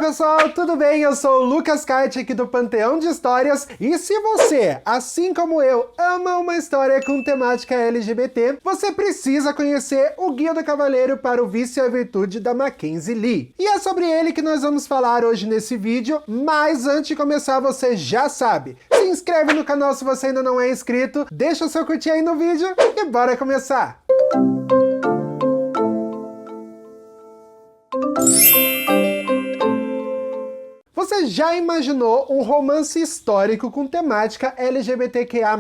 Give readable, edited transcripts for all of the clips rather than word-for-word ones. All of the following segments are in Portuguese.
pessoal, tudo bem? Eu sou o Lucas Kart aqui do Panteão de Histórias e se você, assim como eu, ama uma história com temática LGBT, você precisa conhecer o Guia do Cavaleiro para o Vício e a Virtude da Mackenzie Lee. E é sobre ele que nós vamos falar hoje nesse vídeo, mas antes de começar você já sabe, se inscreve no canal se você ainda não é inscrito, deixa o seu curtir aí no vídeo e bora começar! Você já imaginou um romance histórico com temática LGBTQIA+,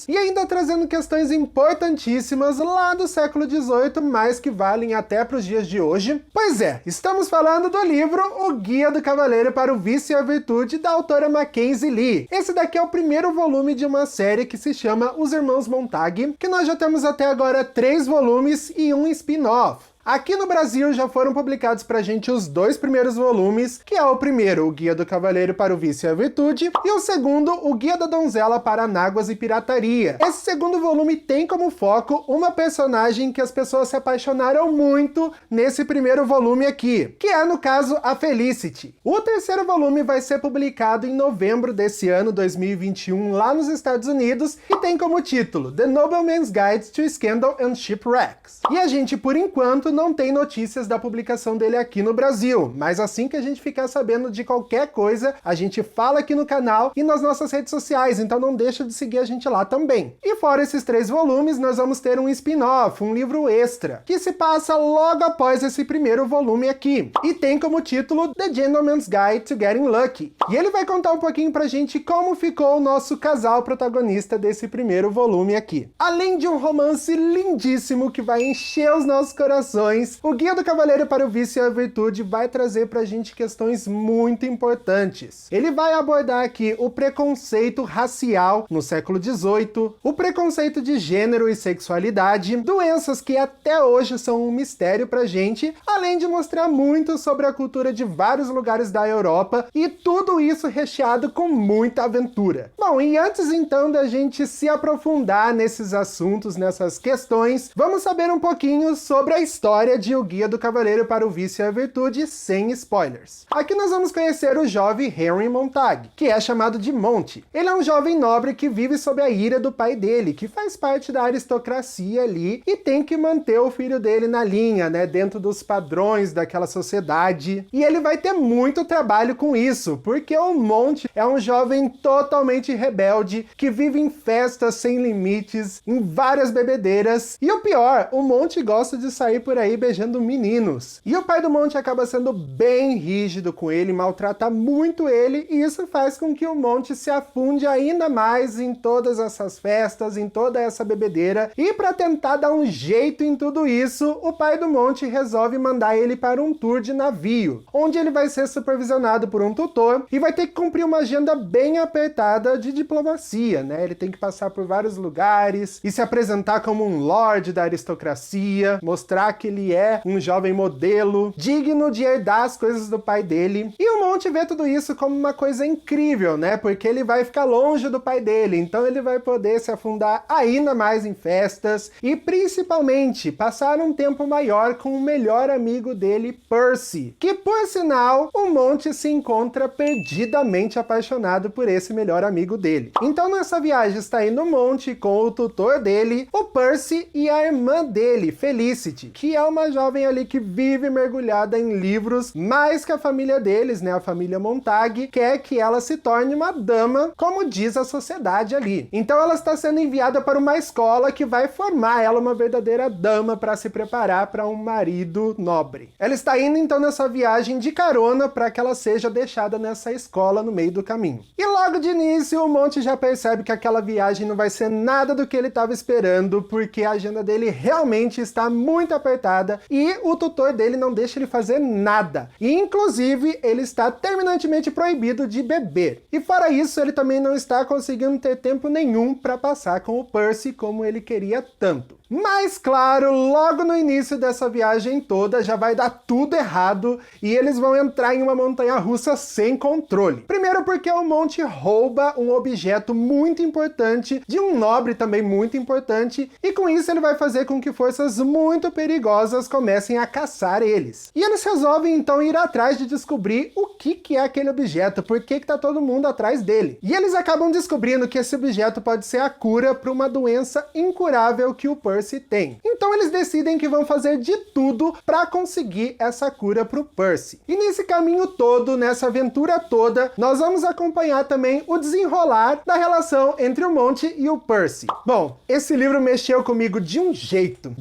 e ainda trazendo questões importantíssimas lá do século XVIII, mas que valem até para os dias de hoje? Pois é, estamos falando do livro O Guia do Cavaleiro para o Vício e a Virtude, da autora Mackenzie Lee. Esse daqui é o primeiro volume de uma série que se chama Os Irmãos Montague, que nós já temos até agora 3 volumes e um spin-off. Aqui no Brasil já foram publicados pra gente os 2 primeiros volumes, que é o primeiro, o Guia do Cavaleiro para o Vício e a Virtude, e o segundo, o Guia da Donzela para Anáguas e Pirataria. Esse segundo volume tem como foco uma personagem que as pessoas se apaixonaram muito nesse primeiro volume aqui, que é, no caso, a Felicity. O terceiro volume vai ser publicado em novembro desse ano, 2021, lá nos Estados Unidos, e tem como título The Nobleman's Guide to Scandal and Shipwrecks. E a gente, por enquanto, não tem notícias da publicação dele aqui no Brasil, mas assim que a gente ficar sabendo de qualquer coisa, a gente fala aqui no canal e nas nossas redes sociais, então não deixa de seguir a gente lá também. E fora esses 3 volumes, nós vamos ter um spin-off, um livro extra, que se passa logo após esse primeiro volume aqui, e tem como título The Gentleman's Guide to Getting Lucky. E ele vai contar um pouquinho pra gente como ficou o nosso casal protagonista desse primeiro volume aqui. Além de um romance lindíssimo que vai encher os nossos corações, o Guia do Cavaleiro para o Vício e a Virtude vai trazer pra gente questões muito importantes. Ele vai abordar aqui o preconceito racial no século XVIII, o preconceito de gênero e sexualidade, doenças que até hoje são um mistério pra gente, além de mostrar muito sobre a cultura de vários lugares da Europa, e tudo isso recheado com muita aventura. Bom, e antes então da gente se aprofundar nesses assuntos, nessas questões, vamos saber um pouquinho sobre a história de O Guia do Cavaleiro para o Vício e a Virtude, sem spoilers. Aqui nós vamos conhecer o jovem Henry Montague, que é chamado de Monty. Ele é um jovem nobre que vive sob a ira do pai dele, que faz parte da aristocracia ali, e tem que manter o filho dele na linha, né, dentro dos padrões daquela sociedade. E ele vai ter muito trabalho com isso, porque o Monty é um jovem totalmente rebelde, que vive em festas sem limites, em várias bebedeiras, e o pior, o Monty gosta de sair por aí beijando meninos. E o pai do Monty acaba sendo bem rígido com ele, maltrata muito ele, e isso faz com que o Monty se afunde ainda mais em todas essas festas, em toda essa bebedeira. E para tentar dar um jeito em tudo isso, o pai do Monty resolve mandar ele para um tour de navio, onde ele vai ser supervisionado por um tutor e vai ter que cumprir uma agenda bem apertada de diplomacia, né? Ele tem que passar por vários lugares e se apresentar como um lord da aristocracia, mostrar que ele é um jovem modelo, digno de herdar as coisas do pai dele. E o Monty vê tudo isso como uma coisa incrível, né? Porque ele vai ficar longe do pai dele, então ele vai poder se afundar ainda mais em festas e, principalmente, passar um tempo maior com o melhor amigo dele, Percy, que, por sinal, o Monty se encontra perdidamente apaixonado por esse melhor amigo dele. Então, nessa viagem está indo o Monty com o tutor dele, o Percy, e a irmã dele, Felicity, que é uma jovem ali que vive mergulhada em livros, mas que a família deles, né, a família Montague, quer que ela se torne uma dama, como diz a sociedade ali. Então ela está sendo enviada para uma escola que vai formar ela uma verdadeira dama para se preparar para um marido nobre. Ela está indo então nessa viagem de carona para que ela seja deixada nessa escola no meio do caminho. E logo de início o Monty já percebe que aquela viagem não vai ser nada do que ele estava esperando, porque a agenda dele realmente está muito apertada e o tutor dele não deixa ele fazer nada. E, inclusive, ele está terminantemente proibido de beber. E fora isso, ele também não está conseguindo ter tempo nenhum para passar com o Percy como ele queria tanto. Mas claro, logo no início dessa viagem toda já vai dar tudo errado e eles vão entrar em uma montanha-russa sem controle. Primeiro porque o Monty rouba um objeto muito importante de um nobre também muito importante e com isso ele vai fazer com que forças muito perigosas comecem a caçar eles. E eles resolvem então ir atrás de descobrir o que é aquele objeto, por que tá todo mundo atrás dele. E eles acabam descobrindo que esse objeto pode ser a cura para uma doença incurável que o Percy tem. Então eles decidem que vão fazer de tudo para conseguir essa cura para o Percy. E nesse caminho todo, nessa aventura toda, nós vamos acompanhar também o desenrolar da relação entre o Monty e o Percy. Bom, esse livro mexeu comigo de um jeito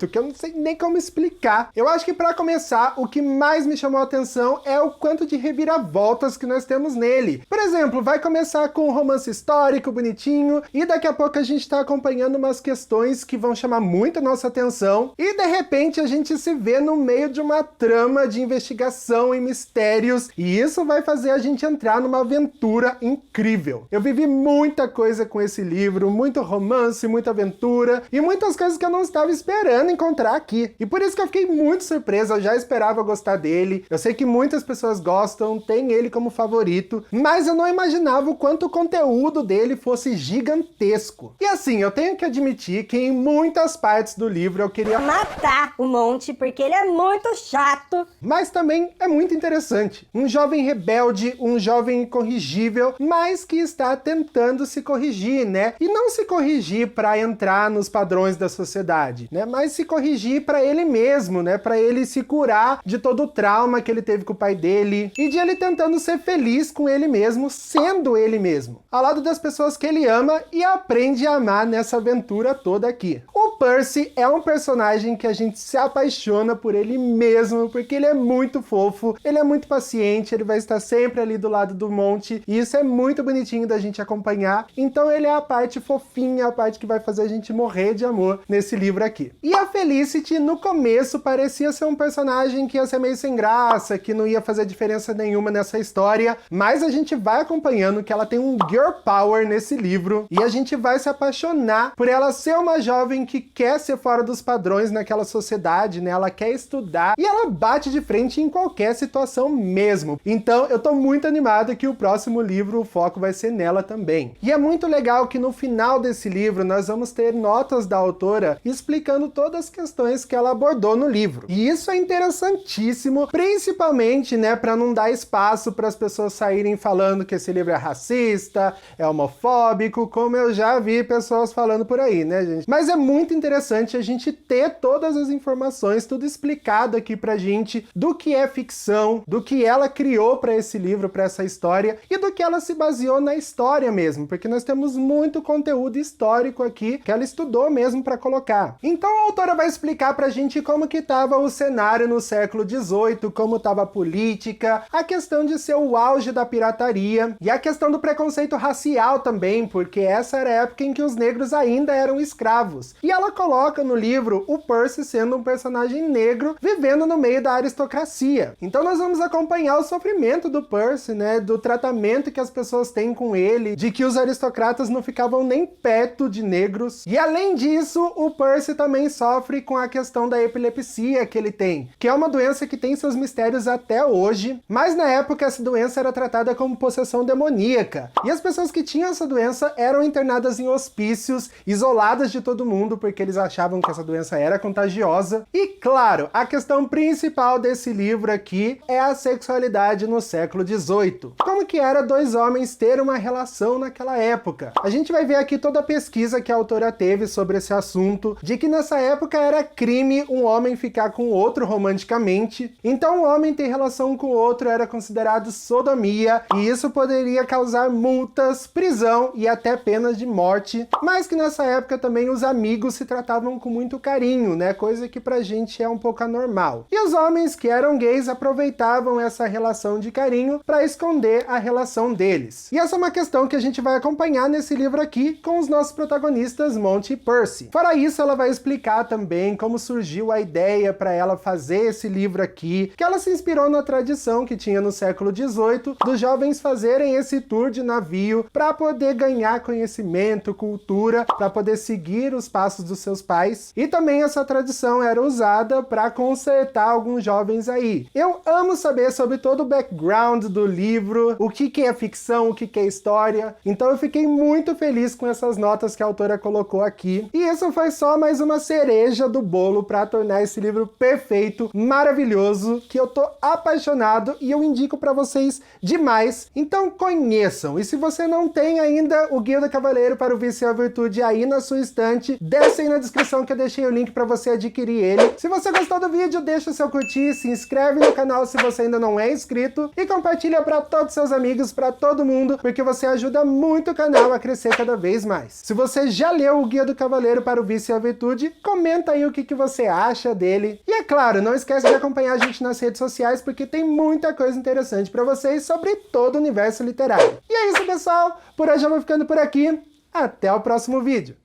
que eu não sei nem como explicar. Eu acho que para começar, o que mais me chamou a atenção é o quanto de reviravoltas que nós temos nele. Por exemplo, vai começar com um romance histórico, bonitinho, e daqui a pouco a gente está acompanhando umas questões que vão chamar muito a nossa atenção, e de repente a gente se vê no meio de uma trama de investigação e mistérios, e isso vai fazer a gente entrar numa aventura incrível. Eu vivi muita coisa com esse livro, muito romance, muita aventura, e muitas coisas que eu não estava esperando encontrar aqui. E por isso que eu fiquei muito surpresa, eu já esperava gostar dele, eu sei que muitas pessoas gostam, tem ele como favorito, mas eu não imaginava o quanto o conteúdo dele fosse gigantesco. E assim, eu tenho que admitir que em muitas partes do livro eu queria matar o Monty, porque ele é muito chato. Mas também é muito interessante. Um jovem rebelde, um jovem incorrigível, mas que está tentando se corrigir, né? E não se corrigir para entrar nos padrões da sociedade, né? Mas se corrigir para ele mesmo, né? Para ele se curar de todo o trauma que ele teve com o pai dele e de ele tentando ser feliz com ele mesmo, sendo ele mesmo, ao lado das pessoas que ele ama e aprende a amar nessa aventura toda aqui. O Percy é um personagem que a gente se apaixona por ele mesmo, porque ele é muito fofo, ele é muito paciente, ele vai estar sempre ali do lado do Monty, e isso é muito bonitinho da gente acompanhar. Então ele é a parte fofinha, a parte que vai fazer a gente morrer de amor nesse livro aqui. E a Felicity, no começo, parecia ser um personagem que ia ser meio sem graça, que não ia fazer diferença nenhuma nessa história, mas a gente vai acompanhando que ela tem um girl power nesse livro, e a gente vai se apaixonar por ela ser uma jovem que quer ser fora dos padrões naquela sociedade, né? Ela quer estudar, e ela bate de frente em qualquer situação mesmo. Então eu tô muito animado que o próximo livro, o foco vai ser nela também. E é muito legal que no final desse livro nós vamos ter notas da autora explicando todas as questões que ela abordou no livro. E isso é interessantíssimo, principalmente, né, para não dar espaço para as pessoas saírem falando que esse livro é racista, é homofóbico, como eu já vi pessoas falando por aí, né, gente? Mas é muito interessante a gente ter todas as informações, tudo explicado aqui pra gente, do que é ficção, do que ela criou para esse livro, para essa história, e do que ela se baseou na história mesmo, porque nós temos muito conteúdo histórico aqui que ela estudou mesmo para colocar. Então a autora vai explicar pra gente como que estava o cenário no século XVIII, como estava a política, a questão de ser o auge da pirataria, e a questão do preconceito racial também, porque essa era a época em que os negros ainda eram escravos. E ela coloca no livro o Percy sendo um personagem negro vivendo no meio da aristocracia. Então nós vamos acompanhar o sofrimento do Percy, né, do tratamento que as pessoas têm com ele, de que os aristocratas não ficavam nem perto de negros. E além disso, o Percy também sofre com a questão da epilepsia que ele tem, que é uma doença que tem seus mistérios até hoje, mas na época essa doença era tratada como possessão demoníaca. E as pessoas que tinham essa doença eram internadas em hospícios, isoladas de todo mundo, porque eles achavam que essa doença era contagiosa. E claro, a questão principal desse livro aqui é a sexualidade no século XVIII. Como que era dois homens ter uma relação naquela época? A gente vai ver aqui toda a pesquisa que a autora teve sobre esse assunto, de que nessa época era crime um homem ficar com o outro romanticamente, então um homem ter relação com o outro era considerado sodomia, e isso poderia causar multas, prisão e até penas de morte, mas que nessa época também os amigos se tratavam com muito carinho, né? Coisa que pra gente é um pouco anormal. E os homens que eram gays aproveitavam essa relação de carinho para esconder a relação deles. E essa é uma questão que a gente vai acompanhar nesse livro aqui com os nossos protagonistas Monty e Percy. Fora isso, ela vai explicar também como surgiu a ideia para ela fazer esse livro aqui, que ela se inspirou na tradição que tinha no século XVIII dos jovens fazerem esse tour de navio para poder ganhar conhecimento, cultura, para poder seguir os passos dos seus pais, e também essa tradição era usada para consertar alguns jovens aí. Eu amo saber sobre todo o background do livro, o que é ficção, o que é história, então eu fiquei muito feliz com essas notas que a autora colocou aqui. E isso foi só mais uma cereja do bolo para tornar esse livro perfeito, maravilhoso, que eu tô apaixonado e eu indico para vocês demais. Então conheçam, e se você não tem ainda o Guia do Cavaleiro para o Vício e a Virtude aí na sua estante, desce aí na descrição que eu deixei o link para você adquirir ele. Se você gostou do vídeo, deixa o seu curtir, se inscreve no canal se você ainda não é inscrito e compartilha para todos os seus amigos, para todo mundo, porque você ajuda muito o canal a crescer cada vez mais. Se você já leu o Guia do Cavaleiro para o Vício e a Virtude, comenta aí o que você acha dele. E é claro, não esquece de acompanhar a gente nas redes sociais, porque tem muita coisa interessante para vocês sobre todo o universo literário. E é isso, pessoal! Por hoje eu vou ficando por aqui. Até o próximo vídeo!